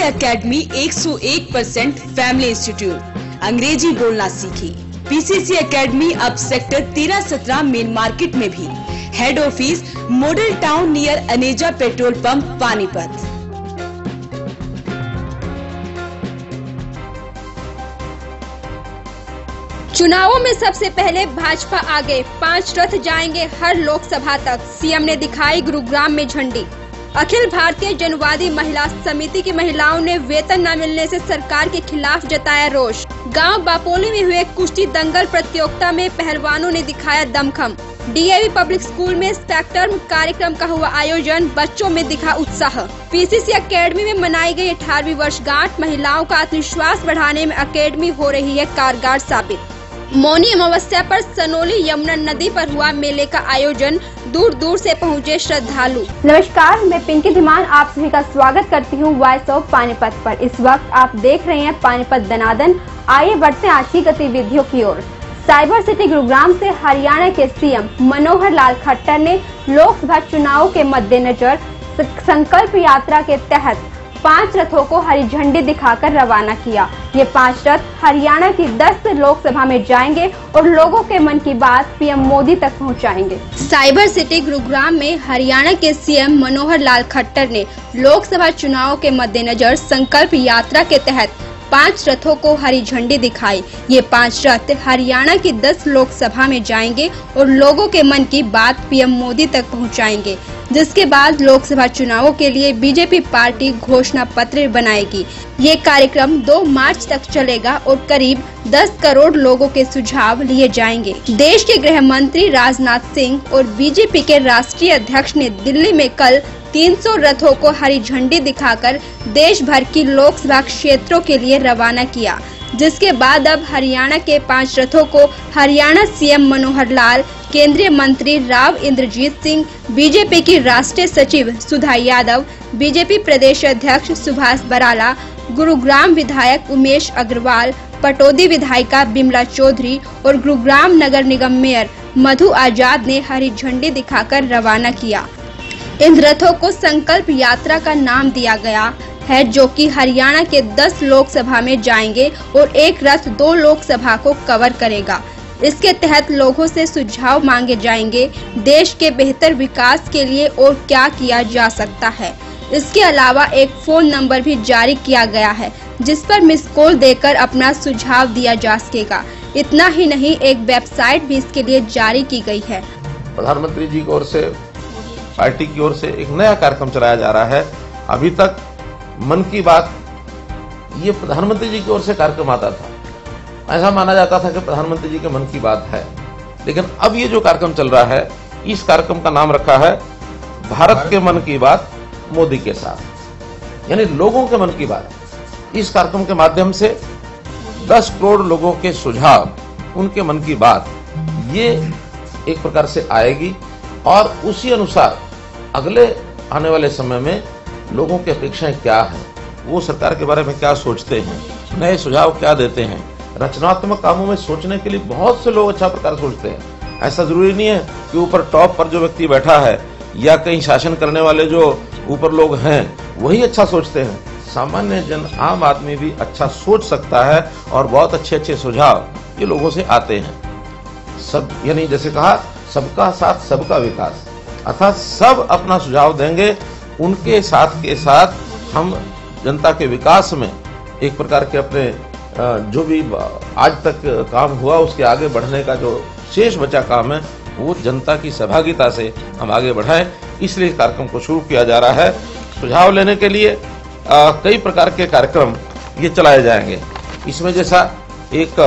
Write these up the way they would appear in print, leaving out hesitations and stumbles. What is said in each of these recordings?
Academy 101% family institute. अंग्रेजी बोलना सीखी। पीसीसी एकेडमी अब सेक्टर 13-17 मेन मार्केट में भी। Head office model town near Aneja petrol pump Panipat. चुनावों में सबसे पहले भाजपा आगे, 5 रथ जाएंगे हर लोकसभा तक। सीएम ने दिखाई गुरुग्राम में झंडी। अखिल भारतीय जनवादी महिला समिति की महिलाओं ने वेतन न मिलने से सरकार के खिलाफ जताया रोष। गांव बापोली में हुए कुश्ती दंगल प्रतियोगिता में पहलवानों ने दिखाया दमखम। डीएवी पब्लिक स्कूल में स्पेक्ट्रम कार्यक्रम का हुआ आयोजन, बच्चों में दिखा उत्साह। पीसीसी एकेडमी में मनाई गई 18वीं वर्षगांठ। महिलाओं का आत्मविश्वास बढ़ाने में एकेडमी हो रही है कारगर साबित। मौनी अमावस्या पर सनोली यमुना नदी पर हुआ मेले का आयोजन, दूर दूर से पहुंचे श्रद्धालु। नमस्कार, मैं पिंकी धीमान आप सभी का स्वागत करती हूं वॉइस ऑफ पानीपत पर। इस वक्त आप देख रहे हैं पानीपत दनादन। आइए बढ़ते हैं आज की गतिविधियों की ओर। साइबर सिटी गुरुग्राम से हरियाणा के सीएम मनोहर लाल खट्टर ने लोकसभा चुनाव के मद्देनजर संकल्प यात्रा के तहत 5 रथों को हरी झंडी दिखाकर रवाना किया। ये 5 रथ हरियाणा की 10 लोकसभा में जाएंगे और लोगों के मन की बात पीएम मोदी तक पहुंचाएंगे। साइबर सिटी गुरुग्राम में हरियाणा के सीएम मनोहर लाल खट्टर ने लोकसभा चुनाव के मद्देनजर संकल्प यात्रा के तहत 5 रथों को हरी झंडी दिखाई। ये 5 रथ हरियाणा की 10 लोकसभा में जाएंगे और लोगों के मन की बात पीएम मोदी तक पहुंचाएंगे, जिसके बाद लोकसभा चुनावों के लिए बीजेपी पार्टी घोषणा पत्र बनाएगी। ये कार्यक्रम 2 मार्च तक चलेगा और करीब 10 करोड़ लोगों के सुझाव लिए जाएंगे। देश के गृह मंत्री राजनाथ सिंह और बीजेपी के राष्ट्रीय अध्यक्ष ने दिल्ली में कल 300 रथों को हरी झंडी दिखाकर देश भर की लोकसभा क्षेत्रों के लिए रवाना किया, जिसके बाद अब हरियाणा के 5 रथों को हरियाणा सीएम मनोहर लाल, केंद्रीय मंत्री राव इंद्रजीत सिंह, बीजेपी की राष्ट्रीय सचिव सुधा यादव, बीजेपी प्रदेश अध्यक्ष सुभाष बराला, गुरुग्राम विधायक उमेश अग्रवाल, पटौदी विधायिका बिमला चौधरी और गुरुग्राम नगर निगम मेयर मधु आजाद ने हरी झंडी दिखाकर रवाना किया। इन रथों को संकल्प यात्रा का नाम दिया गया है, जो कि हरियाणा के 10 लोकसभा में जाएंगे और एक रथ 2 लोकसभा को कवर करेगा। इसके तहत लोगों से सुझाव मांगे जाएंगे, देश के बेहतर विकास के लिए और क्या किया जा सकता है। इसके अलावा एक फोन नंबर भी जारी किया गया है, जिस पर मिस कॉल देकर अपना सुझाव दिया जा सकेगा। इतना ही नहीं, एक वेबसाइट भी इसके लिए जारी की गई है। प्रधानमंत्री जी की ओर से, पार्टी की ओर से एक नया कार्यक्रम चलाया जा रहा है। अभी तक मन की बात ये प्रधानमंत्री जी की ओर से कार्यक्रम आता था, ऐसा माना जाता था कि प्रधानमंत्री जी के मन की बात है। लेकिन अब ये जो कार्यक्रम चल रहा है, इस कार्यक्रम का नाम रखा है भारत के मन की बात मोदी के साथ, यानी लोगों के मन की बात। इस कार्यक्रम के माध्यम से 10 करोड़ लोगों के सुझाव, उनके मन की बात, ये एक प्रकार से आएगी और उसी अनुसार अगले आने वाले समय में लोगों की अपेक्षाएं क्या हैं, वो सरकार के बारे में क्या सोचते हैं, नए सुझाव क्या देते हैं। रचनात्मक कामों में सोचने के लिए बहुत से लोग अच्छा प्रकार सोचते हैं। ऐसा जरूरी नहीं है कि ऊपर टॉप पर जो व्यक्ति बैठा है या कहीं शासन करने वाले जो ऊपर लोग हैं वही अच्छा सोचते हैं। सामान्य जन, आम आदमी भी अच्छा सोच सकता है और बहुत अच्छे अच्छे सुझाव ये लोगों से आते हैं। सब, यानी जैसे कहा, सबका साथ सबका विकास, अर्थात सब अपना सुझाव देंगे, उनके साथ के साथ हम जनता के विकास में एक प्रकार के अपने जो भी आज तक काम हुआ उसके आगे बढ़ने का जो शेष बचा काम है वो जनता की सहभागिता से हम आगे बढ़ाएं। इसलिए कार्यक्रम को शुरू किया जा रहा है। सुझाव लेने के लिए कई प्रकार के कार्यक्रम ये चलाए जाएंगे। इसमें जैसा एक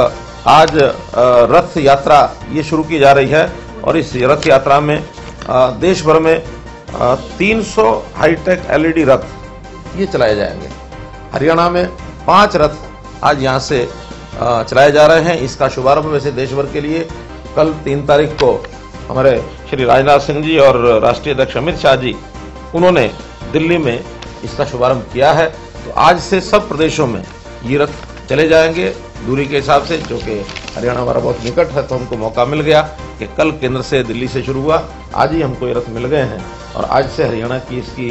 आज रथ यात्रा ये शुरू की जा रही है और इस रथ यात्रा में देश भर में 300 हाईटेक LED रथ ये चलाए जाएंगे। हरियाणा में 5 रथ आज यहाँ से चलाए जा रहे हैं। इसका शुभारंभ वैसे देश भर के लिए कल 3 तारीख को हमारे श्री राजनाथ सिंह जी और राष्ट्रीय अध्यक्ष अमित शाह जी, उन्होंने दिल्ली में इसका शुभारंभ किया है। तो आज से सब प्रदेशों में ये रथ चले जाएंगे दूरी के हिसाब से, जो कि हरियाणा हमारा बहुत निकट है, तो हमको मौका मिल गया कि कल केंद्र से दिल्ली से शुरू हुआ, आज ही हमको ये रथ मिल गए हैं और आज से हरियाणा की इसकी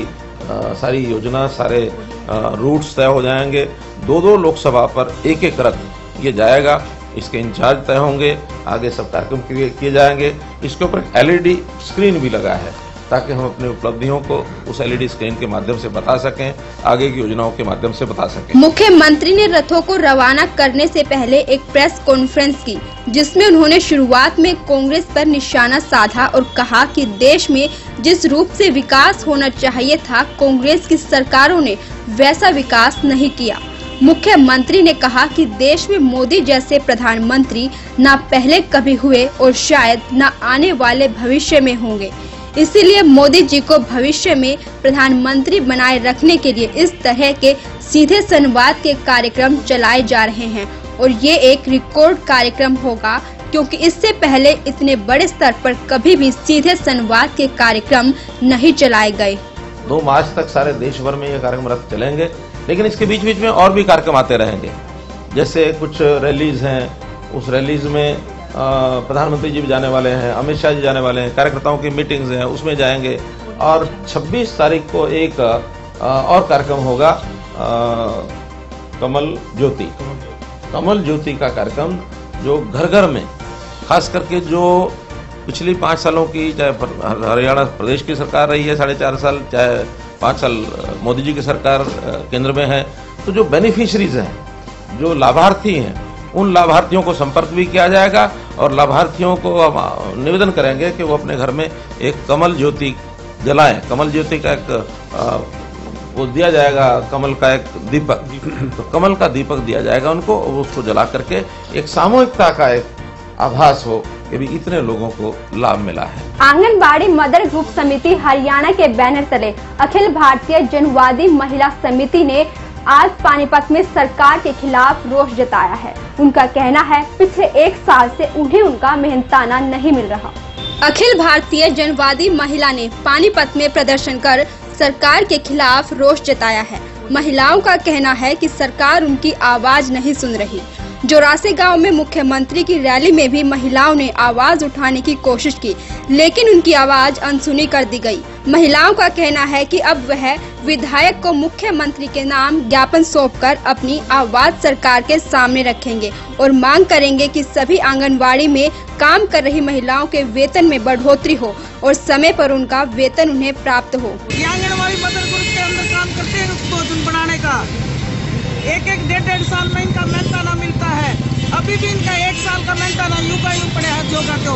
सारी योजना, सारे रूट्स तय हो जाएंगे। 2-2 लोकसभा पर एक रथ ये जाएगा, इसके इंचार्ज तय होंगे, आगे सब कार्यक्रम किए जाएंगे। इसके ऊपर LED स्क्रीन भी लगा है ताकि हम अपनी उपलब्धियों को उस LED स्क्रीन के माध्यम से बता सकें, आगे की योजनाओं के माध्यम से बता सकें। मुख्यमंत्री ने रथों को रवाना करने से पहले एक प्रेस कॉन्फ्रेंस की, जिसमें उन्होंने शुरुआत में कांग्रेस पर निशाना साधा और कहा कि देश में जिस रूप से विकास होना चाहिए था, कांग्रेस की सरकारों ने वैसा विकास नहीं किया। मुख्यमंत्री ने कहा कि देश में मोदी जैसे प्रधानमंत्री न पहले कभी हुए और शायद न आने वाले भविष्य में होंगे। इसीलिए मोदी जी को भविष्य में प्रधानमंत्री बनाए रखने के लिए इस तरह के सीधे संवाद के कार्यक्रम चलाए जा रहे हैं और ये एक रिकॉर्ड कार्यक्रम होगा, क्योंकि इससे पहले इतने बड़े स्तर पर कभी भी सीधे संवाद के कार्यक्रम नहीं चलाए गए। 2 मार्च तक सारे देश भर में ये कार्यक्रम रथ चलेंगे, लेकिन इसके बीच बीच में और भी कार्यक्रम आते रहेंगे। जैसे कुछ रैलीज हैं, उस रैलीज में प्रधानमंत्री जी भी जाने वाले हैं, अमित शाह जी जाने वाले हैं, कार्यकर्ताओं की मीटिंग्स हैं उसमें जाएंगे। और 26 तारीख को एक और कार्यक्रम होगा, कमल ज्योति का कार्यक्रम, जो घर घर में, खास करके जो पिछली 5 सालों की, चाहे हरियाणा प्रदेश की सरकार रही है 4.5 साल, चाहे 5 साल मोदी जी की सरकार केंद्र में है, तो जो बेनिफिशरीज हैं, जो लाभार्थी हैं, उन लाभार्थियों को संपर्क भी किया जाएगा और लाभार्थियों को निवेदन करेंगे कि वो अपने घर में एक कमल ज्योति जलाएं। कमल ज्योति का एक वो दिया जाएगा, कमल का एक दीपक, तो कमल का दीपक दिया जाएगा उनको, उसको जला करके एक सामूहिकता का एक आभास हो कि भी इतने लोगों को लाभ मिला है। आंगनबाड़ी मदर ग्रुप समिति हरियाणा के बैनर तले अखिल भारतीय जनवादी महिला समिति ने आज पानीपत में सरकार के खिलाफ रोष जताया है। उनका कहना है पिछले 1 साल से उन्हें उनका मेहनताना नहीं मिल रहा। अखिल भारतीय जनवादी महिला ने पानीपत में प्रदर्शन कर सरकार के खिलाफ रोष जताया है। महिलाओं का कहना है कि सरकार उनकी आवाज नहीं सुन रही। जोरासी गांव में मुख्यमंत्री की रैली में भी महिलाओं ने आवाज उठाने की कोशिश की, लेकिन उनकी आवाज अनसुनी कर दी गई। महिलाओं का कहना है कि अब वह विधायक को मुख्यमंत्री के नाम ज्ञापन सौंपकर अपनी आवाज सरकार के सामने रखेंगे और मांग करेंगे कि सभी आंगनबाड़ी में काम कर रही महिलाओं के वेतन में बढ़ोतरी हो और समय पर उनका वेतन उन्हें प्राप्त हो। आंगनबाड़ी मदर ग्रुप के अंदर काम करते हैं, उसको दिन बढ़ाने का 1-1, 1.5 साल में इनका मेहनताना मिलता है। अभी भी इनका 1 साल का मेहनताना यूं का यूं पड़े हाथ जोगा तो,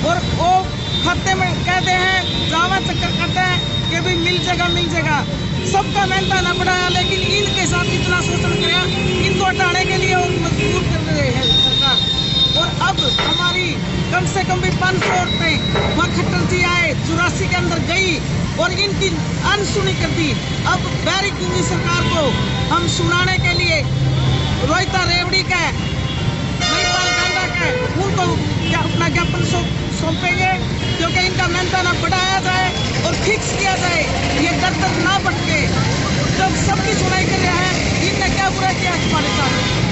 और वो खाते में कहते हैं, जावा चक्कर करते हैं कि भी मिल जाएगा। सबका मेहनताना बढ़ाया, लेकिन इनके साथ इतना शोषण किया, इनको हटाने के लिए मजबूर कर रहे हैं सरकार। और अब हमारी कम से कम भी 500 रुपये वहाँ खट्टर जी आए, जोरासी के अंदर गई और इनकी अनसुनी कर दी। अब बैरिकुंगी सरकार को हम सुनाने के लिए रोहिता रेवड़ी का, महिपाल गांडा का, उनको अपना ज्ञापन सौंपेंगे, क्योंकि इनका मेहनताना बढ़ाया जाए और फिक्स किया जाए, ये दर ना भटके। जब सबकी सुनाई कर रहे हैं, इनने क्या बुरा किया हमारे साथ?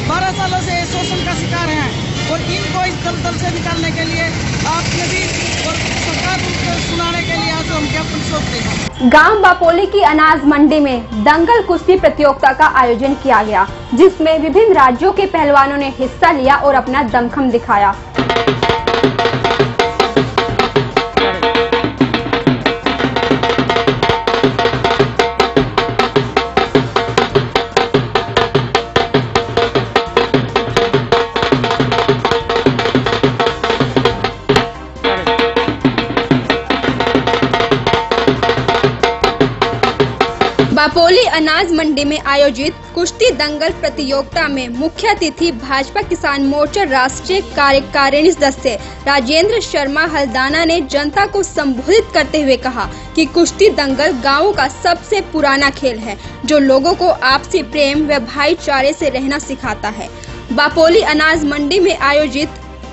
12 सालों से शोषण का शिकार हैं और इनको इस दलदल से निकालने के लिए आपने भी और सरकार को सुनाने के लिए आज हम ज्ञापन सौंपते हैं। गांव बापोली की अनाज मंडी में दंगल कुश्ती प्रतियोगिता का आयोजन किया गया, जिसमें विभिन्न राज्यों के पहलवानों ने हिस्सा लिया और अपना दमखम दिखाया। बापोली अनाज मंडी में आयोजित कुश्ती दंगल प्रतियोगिता में मुख्य अतिथि भाजपा किसान मोर्चा राष्ट्रीय कार्यकारिणी सदस्य राजेंद्र शर्मा हल्दाना ने जनता को संबोधित करते हुए कहा कि कुश्ती दंगल गांवों का सबसे पुराना खेल है, जो लोगों को आपसी प्रेम व भाईचारे से रहना सिखाता है। बापोली अनाज मंडी में आयोजित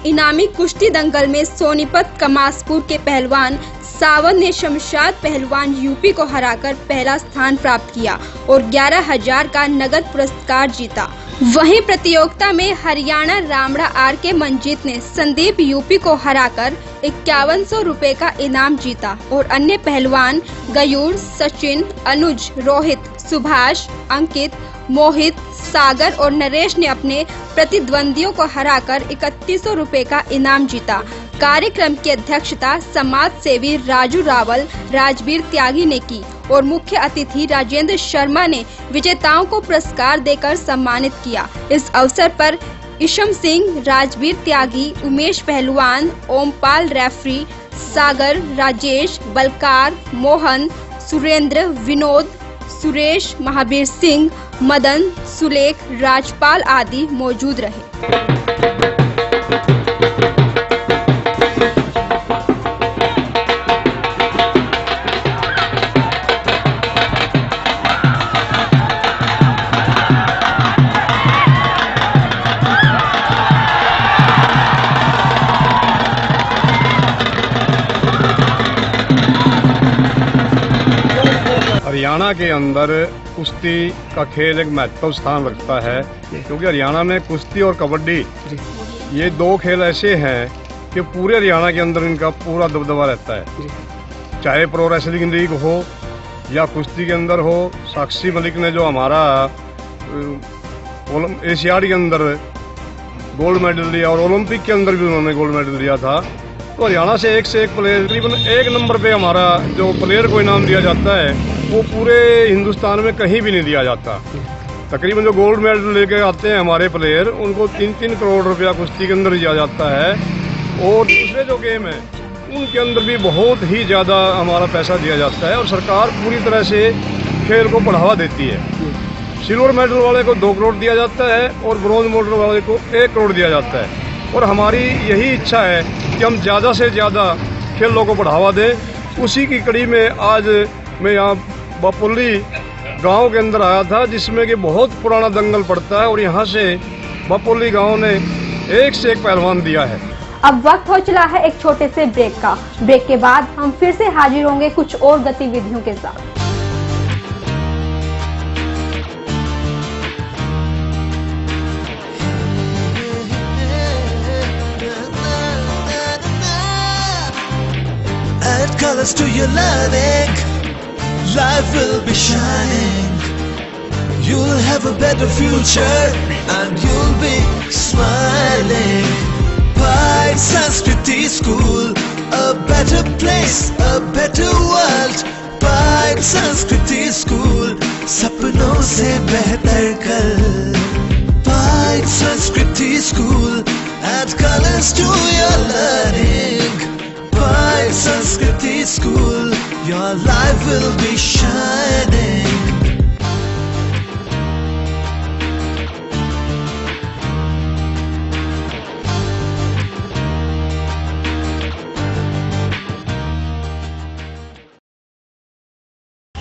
इनामी कुश्ती दंगल में सोनीपत कमासपुर के पहलवान सावन ने शमशाद पहलवान यूपी को हराकर पहला स्थान प्राप्त किया और 11,000 का नगद पुरस्कार जीता। वहीं प्रतियोगिता में हरियाणा रामड़ा आर के मंजीत ने संदीप यूपी को हराकर 5100 रुपए का इनाम जीता और अन्य पहलवान गयूर, सचिन, अनुज, रोहित, सुभाष, अंकित, मोहित, सागर और नरेश ने अपने प्रतिद्वंदियों को हराकर 3100 रुपए का इनाम जीता। कार्यक्रम की अध्यक्षता समाज सेवी राजू रावल, राजवीर त्यागी ने की और मुख्य अतिथि राजेंद्र शर्मा ने विजेताओं को पुरस्कार देकर सम्मानित किया। इस अवसर पर ईशम सिंह, राजवीर त्यागी, उमेश पहलवान, ओमपाल रेफरी, सागर, राजेश, बलकार, मोहन, सुरेंद्र, विनोद, सुरेश, महावीर सिंह, मदन, सुलेख, राजपाल आदि मौजूद रहे। हरियाणा के अंदर कुश्ती का खेल एक महत्वपूर्ण स्थान रखता है, क्योंकि हरियाणा में कुश्ती और कबड्डी ये दो खेल ऐसे हैं कि पूरे हरियाणा के अंदर इनका पूरा दबदबा रहता है। चाहे प्रो रेसलिंग लीग हो या कुश्ती के अंदर हो। साक्षी मलिक ने जो हमारा एशियाड के अंदर गोल्ड मेडल लिया और ओलंपिक के अंदर भी उन्होंने गोल्ड मेडल लिया था। तो हरियाणा से एक प्लेयर, तकरीबन 1 नंबर पे हमारा जो प्लेयर को इनाम दिया जाता है वो पूरे हिंदुस्तान में कहीं भी नहीं दिया जाता। तकरीबन जो गोल्ड मेडल लेके आते हैं हमारे प्लेयर, उनको 3-3 करोड़ रुपया कुश्ती के अंदर दिया जाता है। और दूसरे जो गेम है उनके अंदर भी बहुत ही ज़्यादा हमारा पैसा दिया जाता है और सरकार पूरी तरह से खेल को बढ़ावा देती है। सिल्वर मेडल वाले को 2 करोड़ दिया जाता है और ब्रॉन्ज मेडल वाले को 1 करोड़ दिया जाता है। और हमारी यही इच्छा है कि हम ज़्यादा से ज़्यादा खेलों को बढ़ावा दें। उसी की कड़ी में आज मैं यहाँ बापुल्ली गांव के अंदर आया था, जिसमें कि बहुत पुराना दंगल पड़ता है और यहाँ से बापुल्ली गांव ने एक से एक पहलवान दिया है। अब वक्त हो चला है एक छोटे से ब्रेक का। ब्रेक के बाद हम फिर से हाजिर होंगे कुछ और गतिविधियों के साथ। Add colors to your learning, life will be shining. You'll have a better future and you'll be smiling. Pride Sanskriti School, a better place, a better world. Pride Sanskriti School, सपनों से बेहतर कल. Pride Sanskriti School, add colors to your learning. Pride Sanskriti School, your life will be shining.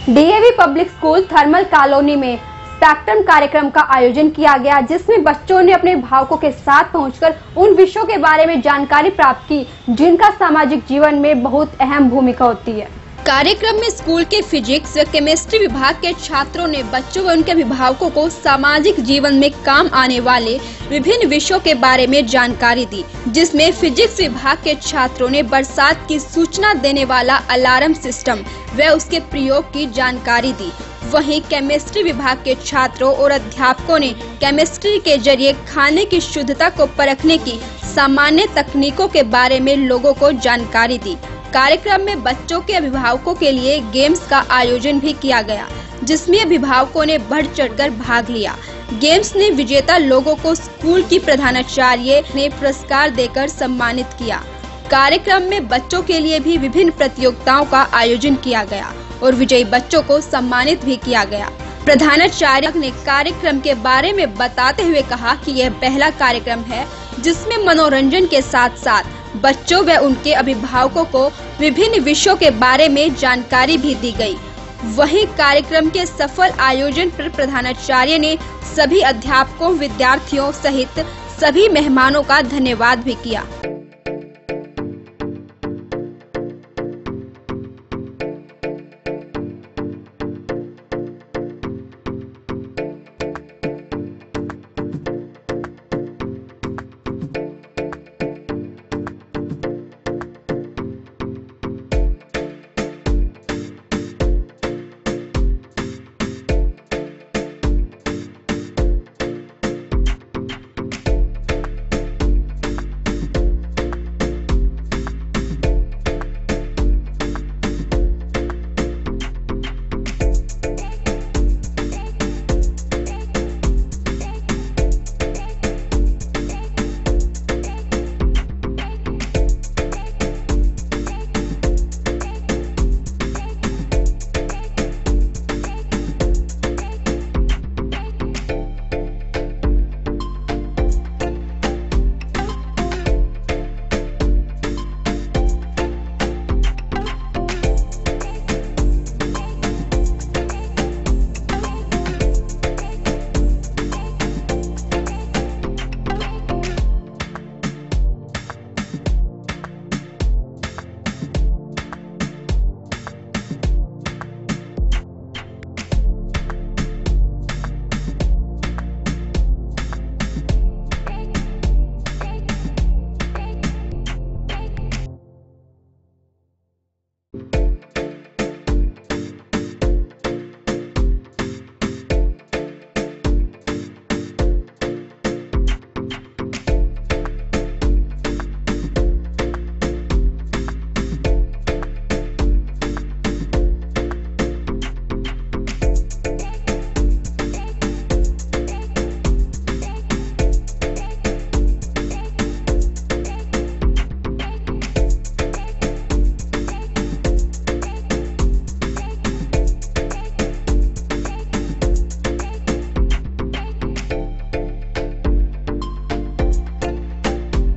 DAV public school thermal colony में spectrum कार्यक्रम का आयोजन किया गया, जिसमें बच्चों ने अपने अभिभावकों के साथ पहुंचकर उन विषयों के बारे में जानकारी प्राप्त की जिनका सामाजिक जीवन में बहुत अहम भूमिका होती है। कार्यक्रम में स्कूल के फिजिक्स व केमिस्ट्री विभाग के छात्रों ने बच्चों व उनके अभिभावकों को सामाजिक जीवन में काम आने वाले विभिन्न विषयों के बारे में जानकारी दी, जिसमें फिजिक्स विभाग के छात्रों ने बरसात की सूचना देने वाला अलार्म सिस्टम व उसके प्रयोग की जानकारी दी। वहीं केमिस्ट्री विभाग के छात्रों और अध्यापकों ने केमिस्ट्री के जरिए खाने की शुद्धता को परखने की सामान्य तकनीकों के बारे में लोगों को जानकारी दी। कार्यक्रम में बच्चों के अभिभावकों के लिए गेम्स का आयोजन भी किया गया, जिसमें अभिभावकों ने बढ़ चढ़कर भाग लिया। गेम्स ने विजेता लोगों को स्कूल की प्रधानाचार्य ने पुरस्कार देकर सम्मानित किया। कार्यक्रम में बच्चों के लिए भी विभिन्न प्रतियोगिताओं का आयोजन किया गया और विजयी बच्चों को सम्मानित भी किया गया। प्रधानाचार्य ने कार्यक्रम के बारे में बताते हुए कहा कि यह पहला कार्यक्रम है जिसमें मनोरंजन के साथ साथ बच्चों व उनके अभिभावकों को विभिन्न विषयों के बारे में जानकारी भी दी गई। वहीं कार्यक्रम के सफल आयोजन पर प्रधानाचार्य ने सभी अध्यापकों, विद्यार्थियों सहित सभी मेहमानों का धन्यवाद भी किया।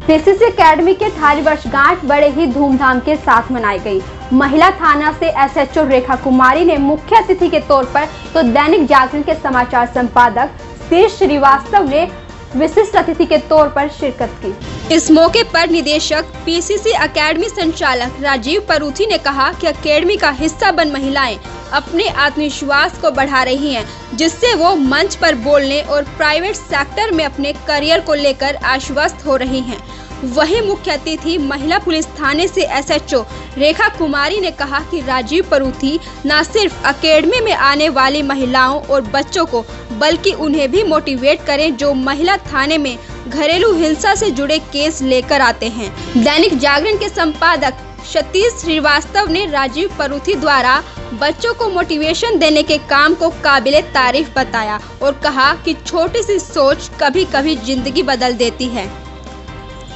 पीसीसी एकेडमी के 18 वर्षगांठ बड़े ही धूमधाम के साथ मनाई गई। महिला थाना से एसएचओ रेखा कुमारी ने मुख्य अतिथि के तौर पर तो दैनिक जागरण के समाचार संपादक शीर्ष श्रीवास्तव ने विशिष्ट अतिथि के तौर पर शिरकत की। इस मौके पर निदेशक पीसीसी एकेडमी संचालक राजीव परूथी ने कहा कि एकेडमी का हिस्सा बन महिलाएं अपने आत्मविश्वास को बढ़ा रही हैं, जिससे वो मंच पर बोलने और प्राइवेट सेक्टर में अपने करियर को लेकर आश्वस्त हो रही हैं। वहीं मुख्य अतिथि महिला पुलिस थाने से एसएचओ रेखा कुमारी ने कहा कि राजीव परूथी न सिर्फ एकेडमी में आने वाली महिलाओं और बच्चों को बल्कि उन्हें भी मोटिवेट करें जो महिला थाने में घरेलू हिंसा से जुड़े केस लेकर आते हैं। दैनिक जागरण के संपादक सतीश श्रीवास्तव ने राजीव परूथी द्वारा बच्चों को मोटिवेशन देने के काम को काबिले तारीफ बताया और कहा कि छोटी सी सोच कभी कभी जिंदगी बदल देती है।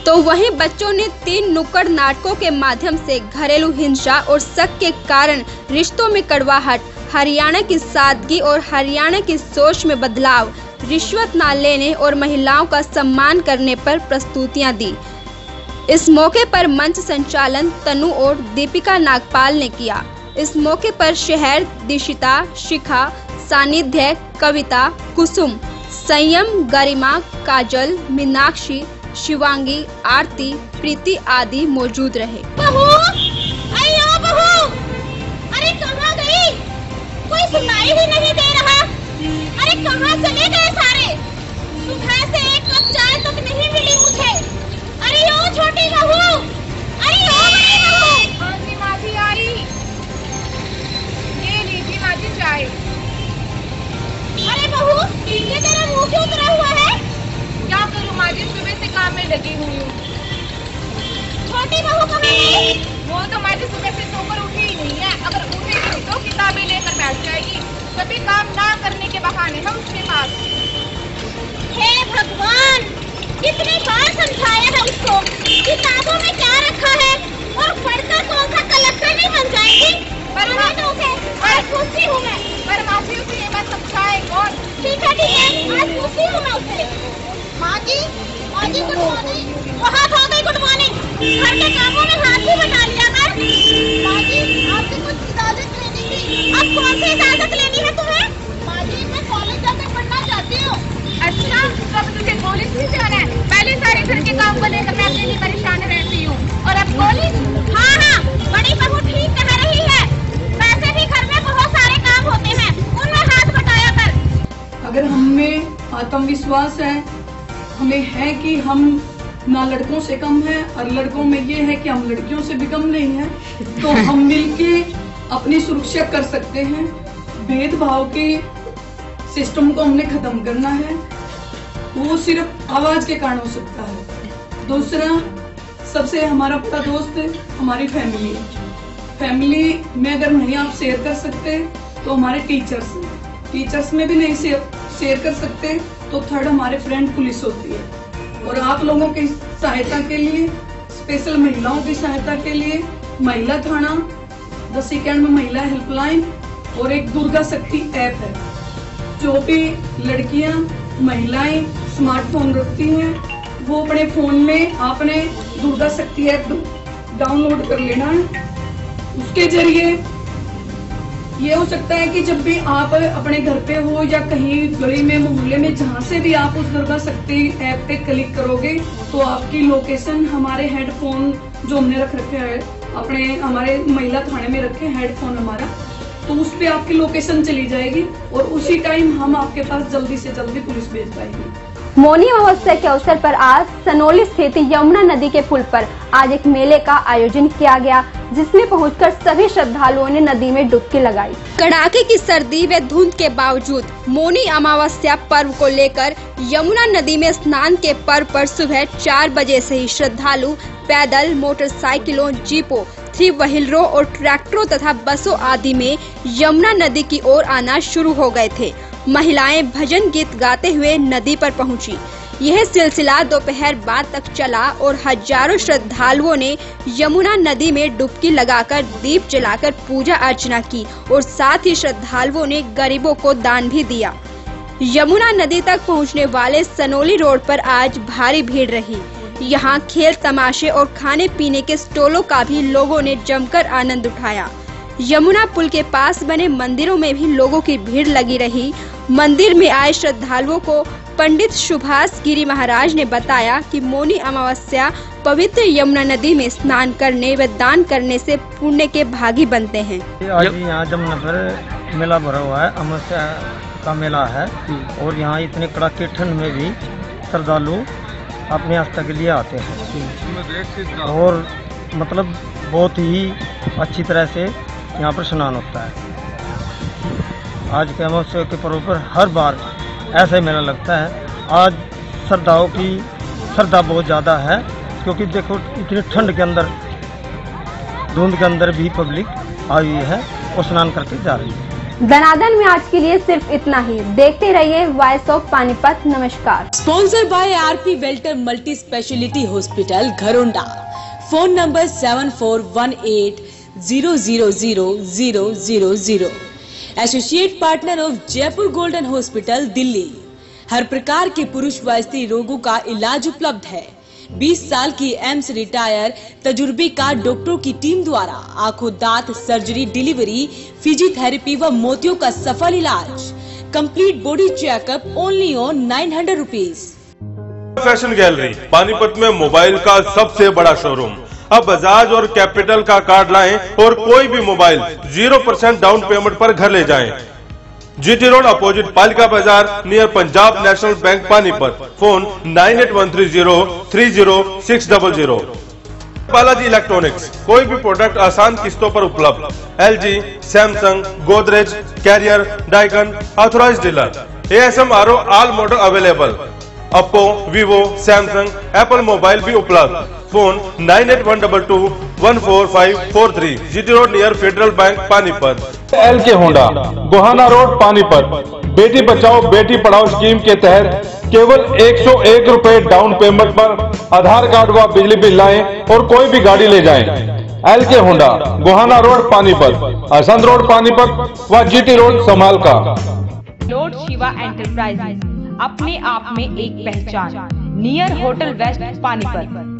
तो वहीं बच्चों ने 3 नुक्कड़ नाटकों के माध्यम से घरेलू हिंसा और शक के कारण रिश्तों में कड़वाहट, हरियाणा की सादगी और हरियाणा की सोच में बदलाव, रिश्वत न लेने और महिलाओं का सम्मान करने पर प्रस्तुतियां दी। इस मौके पर मंच संचालन तनु और दीपिका नागपाल ने किया। इस मौके पर शहर, दिशिता, शिखा, सानिध्य, कविता, कुसुम, संयम, गरिमा, काजल, मीनाक्षी, शिवांगी, आरती, प्रीति आदि मौजूद रहे। बहू, अयो बहू, अरे कहाँ गई? कोई सुनाई ही नहीं दे रहा। अरे कहाँ चले गए सारे? सुबह से एक कप चाय तक नहीं मिली मुझे। अरे ओ छोटी बहू, अरे ओ बड़ी बहू। हाँ जी माँ जी आई। ये लीजिए माँ जी चाय। अरे बहू, ये तेरा मुँह क्यों उतरा हुआ है? क्या करूँ माँ जी, सुबह से काम में लगी हुई हूँ। छोटी बहू कहाँ गई? वो तो माँ जी सुबह से सोकर उठी ही नहीं है। अगर उठेगी तो किताबें लेकर बैठ जाएगी। कभी काम ना करने के बहाने हम उसके पास। हे भगवान, कितनी बार समझाया है उसको, किताबों में क्या रखा है और पढ़कर कौन सा कलेक्टर नहीं बन जाएगी। पर आज पूछती हूँ मैं, पर माँ जी उसे ये बात समझाए कौन? ठीक है आज पूछती हूँ मैं उससे। माँ जी गुड मॉर्निंग। वहाँ हो गई गुड मॉर्निंग। घर के कामों में हाथ भी बटा लिया कर। माँ जी आपसे कुछ इजाजत लेनी थी। अब कौन सी इजाजत लेनी है तुम्हें? माँ जी मैं कॉलेज जाकर पढ़ना चाहती हूँ। अच्छा, तो अब तुझे कॉलेज नहीं जाना है? पहले सारे घर के काम को लेकर मैं अकेली परेशान रहती हूँ और अब कॉलेज? हाँ, बड़ी बहू ठीक कह रही है। वैसे भी घर में बहुत सारे काम होते हैं, उनमें हाथ बटाया कर। अगर हमें आत्मविश्वास है, हमें है कि हम ना लड़कों से कम है और लड़कों में ये है कि हम लड़कियों से भी कम नहीं है, तो हम मिलके अपनी सुरक्षा कर सकते हैं। भेदभाव के सिस्टम को हमने खत्म करना है, वो सिर्फ आवाज के कारण हो सकता है। दूसरा, सबसे हमारा बड़ा दोस्त हमारी फैमिली है। फैमिली में अगर नहीं आप शेयर कर सकते तो हमारे टीचर्स में भी नहीं शेयर कर सकते तो थर्ड हमारे फ्रेंड पुलिस होती है। और आप लोगों की सहायता के लिए, स्पेशल महिलाओं की सहायता के लिए महिला थाना, 10 सेकंड में महिला हेल्पलाइन और एक दुर्गा शक्ति ऐप है। जो भी लड़कियां, महिलाएं स्मार्टफोन रखती हैं वो अपने फोन में आपने दुर्गा शक्ति ऐप डाउनलोड कर लेना है। उसके जरिए ये हो सकता है कि जब भी आप अपने घर पे हो या कहीं गली में, मोहल्ले में, जहाँ से भी आप उस दुर्गा शक्ति ऐप पे क्लिक करोगे तो आपकी लोकेशन, हमारे हेडफोन जो हमने रख रखे हैं अपने, हमारे महिला थाने में रखे हेडफोन हमारा, तो उस पे आपकी लोकेशन चली जाएगी और उसी टाइम हम आपके पास जल्दी से जल्दी पुलिस भेज पाएंगे। मौनी अमावस्या के अवसर पर आज सनोली स्थित यमुना नदी के पुल पर आज एक मेले का आयोजन किया गया, जिसमें पहुंचकर सभी श्रद्धालुओं ने नदी में डुबकी लगाई। कड़ाके की सर्दी व धुंध के बावजूद मौनी अमावस्या पर्व को लेकर यमुना नदी में स्नान के पर्व पर सुबह 4 बजे से ही श्रद्धालु पैदल, मोटरसाइकिलों, जीपों, 3 व्हीलरों और ट्रैक्टरों तथा बसों आदि में यमुना नदी की ओर आना शुरू हो गए थे। महिलाएं भजन गीत गाते हुए नदी पर पहुंची। यह सिलसिला दोपहर बाद तक चला और हजारों श्रद्धालुओं ने यमुना नदी में डुबकी लगाकर, दीप जलाकर पूजा अर्चना की और साथ ही श्रद्धालुओं ने गरीबों को दान भी दिया। यमुना नदी तक पहुंचने वाले सनोली रोड पर आज भारी भीड़ रही। यहाँ खेल तमाशे और खाने पीने के स्टॉलों का भी लोगों ने जमकर आनंद उठाया। यमुना पुल के पास बने मंदिरों में भी लोगों की भीड़ लगी रही। मंदिर में आए श्रद्धालुओं को पंडित सुभाष गिरी महाराज ने बताया कि मौनी अमावस्या पवित्र यमुना नदी में स्नान करने व दान करने से पुण्य के भागी बनते हैं। आज यहाँ जमुना पर मेला भरा हुआ है, अमावस्या का मेला है और यहाँ इतने कड़ाके ठंड में भी श्रद्धालु अपनी आस्था के लिए आते हैं और मतलब बहुत ही अच्छी तरह से यहाँ पर स्नान होता है। आज के अमावस्या के पर्व पर हर बार ऐसा ही मेला लगता है। आज श्रद्धाओं की श्रद्धा बहुत ज़्यादा है क्योंकि देखो इतनी ठंड के अंदर, धुंध के अंदर भी पब्लिक आई हुई है और स्नान करके जा रही है। दनादन में आज के लिए सिर्फ इतना ही। देखते रहिए वॉइस ऑफ पानीपत। नमस्कार। स्पॉन्सर बाय आरपी वेल्टर multi speciality hospital Gharaunda. Phone number 7418000000। Associate partner of Jaipur Golden Hospital Delhi. हर प्रकार के पुरुष व स्त्री रोगों का इलाज उपलब्ध है। 20 साल की एम्स रिटायर तजुर्बेकार डॉक्टरों की टीम द्वारा आंखों, दांत, सर्जरी, डिलीवरी, फिजियोथेरेपी व मोतियों का सफल इलाज। Complete body checkup only on 900 rupees. Fashion gallery Panipat में मोबाइल का सबसे बड़ा शोरूम। अब बजाज और कैपिटल का कार्ड लाएं और कोई भी मोबाइल 0% डाउन पेमेंट पर घर ले जाएं। GT road opposite Palika Bazaar near Punjab National Bank Panipat. Phone 9813030600। Balaji electronics, कोई भी प्रोडक्ट आसान किस्तों पर उपलब्ध। LG, Samsung, Godrej, Carrier, Daikin, authorised dealer. ASMRO all model available. Oppo, Vivo, Samsung, Apple mobile भी उपलब्ध। Phone 9812214543। GT road near Federal Bank Panipat. LK Honda, Gohana road Panipat. बेटी बचाओ बेटी पढ़ाओ स्कीम के तहत केवल 101 रुपए डाउन पेमेंट पर आधार कार्ड व बिजली बिल लाएं और कोई भी गाड़ी ले जाएं। LK Honda, Gohana road Panipat, असंत रोड पानीपत व GT रोड समाल का। लॉर्ड शिवा एंटरप्राइजेज, अपने आप में एक पहचान। Near hotel West Panipat.